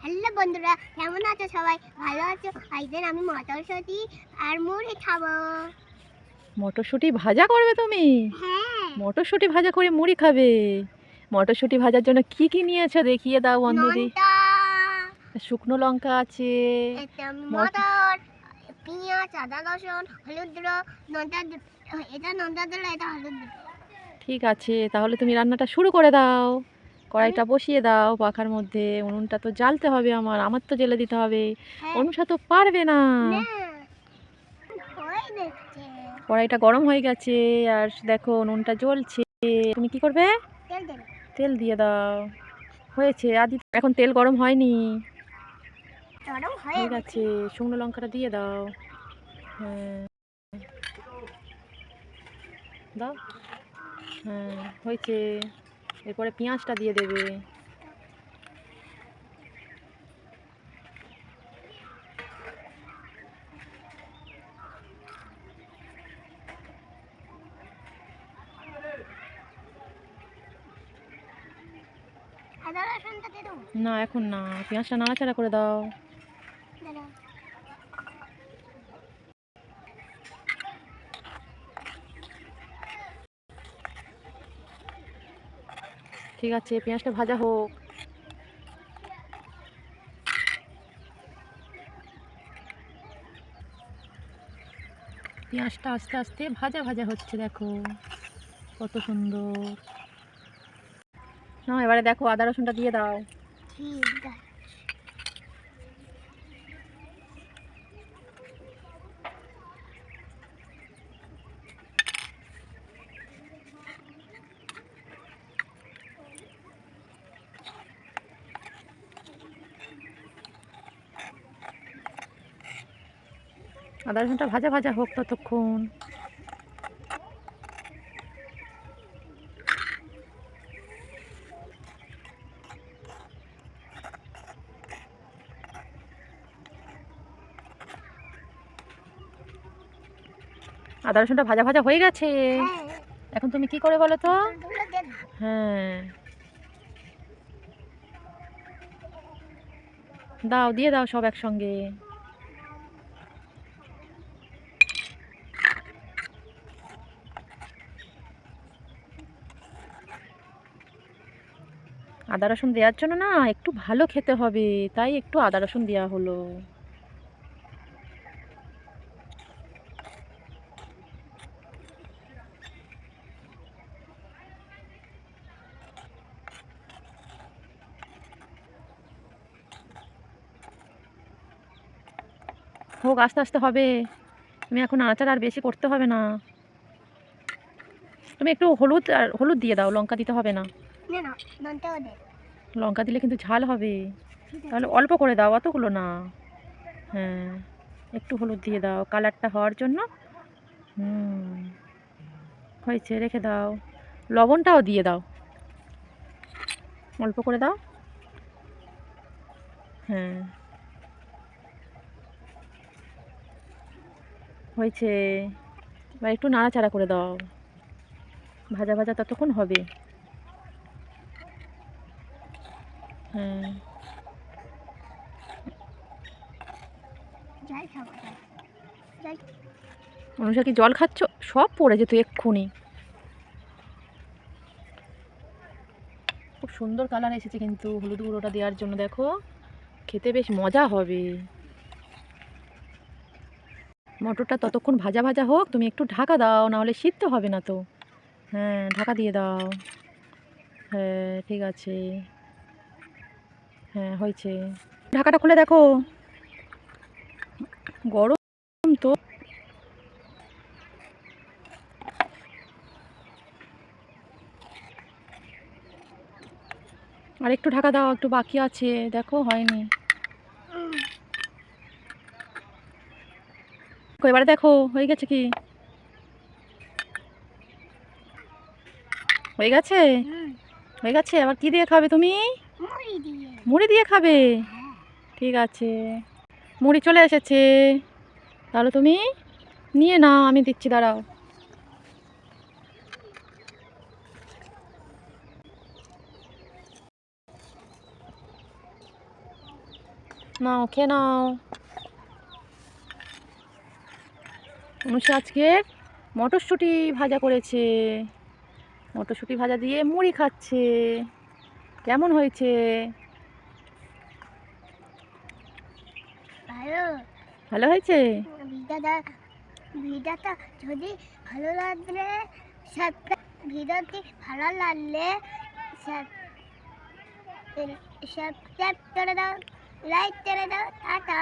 Hello বন্ধুরা, কেমন আছো সবাই? ভালো আছো? আজকে আমি মটরশুঁটি আর মুড়ি খাবো। মটরশুঁটি ভাজা করবে তুমি? হ্যাঁ। মটরশুঁটি ভাজা করে মুড়ি খাবে? মটরশুঁটি ভাজার জন্য কি কি নিয়েছো দেখিয়ে দাও বন্ধুদি। নোনতা, শুকনো লঙ্কা আছে, মটর, পেঁয়াজ, আদা, রসুন, হলুদ গুঁড়ো, নোনতা, এটা নোনতা দিলে এটা হলুদ গুঁড়ো। ঠিক আছে, তাহলে তুমি রান্নাটা শুরু করে দাও। কড়াইটা বসিয়ে দাও পাখার মধ্যে। উনুনটা তো জ্বালতে হবে, আমার তো জ্বেলে দিতে হবে। হ্যাঁ। অনুষা তো পারবে না। কড়াইটা গরম হয়ে গেছে আর দেখো উনুনটা জ্বলছে। তুমি কি করবে? তেল দিয়ে দাও। হয়েছে আদি, এখন তেল গরম হয়নি, হয়ে গেছে। শুকনো লঙ্কাটা দিয়ে দাও। হ্যাঁ দাও। হ্যাঁ হয়েছে। এরপরে পেঁয়াজটা দিয়ে দেবে। না এখন না, পেঁয়াজটা নাড়াচাড়া করে দাও। ঠিক আছে, পেঁয়াজটা ভাজা হোক। পেঁয়াজটা আস্তে আস্তে ভাজা ভাজা হচ্ছে, দেখো কত সুন্দর। না এবারে দেখো আদা রসুনটা দিয়ে দাও। ঠিক আছে। আদা রসুনটা ভাজা ভাজা হোক ততক্ষণ। আদা রসুনটা ভাজা ভাজা হয়ে গেছে। এখন তুমি কি করে বলো তো? হ্যাঁ দাও, দিয়ে দাও সব একসঙ্গে। আদা রসুন দেওয়ার জন্য না একটু ভালো খেতে হবে, তাই একটু আদা রসুন দেওয়া হলো। হোক, আস্তে আস্তে হবে। তুমি এখন নাড়াচাড়া আর বেশি করতে হবে না। তুমি একটু হলুদ দিয়ে দাও, লঙ্কা দিতে হবে না। লঙ্কা দিলে কিন্তু ঝাল হবে, তাহলে অল্প করে দাও, অতগুলো না। হ্যাঁ একটু হলুদ দিয়ে দাও কালারটা হওয়ার জন্য। হয়েছে, রেখে দাও। লবণটাও দিয়ে দাও, অল্প করে দাও। হ্যাঁ হয়েছে। এবার একটু নাড়াচাড়া করে দাও, ভাজা ভাজা ততক্ষণ হবে। হ্যাঁ অনুষা কি জল খাচ্ছ? সব পড়ে যেত এক্ষুনি। খুব সুন্দর কালার এসেছে কিন্তু হলুদ গুঁড়োটা দেওয়ার জন্য, দেখো খেতে বেশ মজা হবে। মটরটা ততক্ষণ ভাজা ভাজা হোক, তুমি একটু ঢাকা দাও, না হলে সিদ্ধ হবে না তো। হ্যাঁ ঢাকা দিয়ে দাও। হ্যাঁ ঠিক আছে। হ্যাঁ হয়েছে, ঢাকাটা খুলে দেখো, গরম তো। আর একটু ঢাকা দাও, একটু বাকি আছে, দেখো হয়নি। এবারে দেখো হয়ে গেছে কি? হয়ে গেছে? হয়ে গেছে। আবার কি দিয়ে খাবে তুমি? মুড়ি দিয়ে খাবে? ঠিক আছে, মুড়ি চলে এসেছে, তাহলে তুমি নিয়ে নাও, আমি দিচ্ছি, দাঁড়াও। নাও খেয়ে নাও। অনুষা আজকের মটরশুঁটি ভাজা করেছে, মটরশুঁটি ভাজা দিয়ে মুড়ি খাচ্ছে। কেমন হয়েছে? ভালো। ভালো হয়েছে? ভিডিওটা যদি ভালো লাগলে ভিডিওটি ভালো লাগলে সাবস্ক্রাইব করে দাও, লাইক করে দাও, টাটা।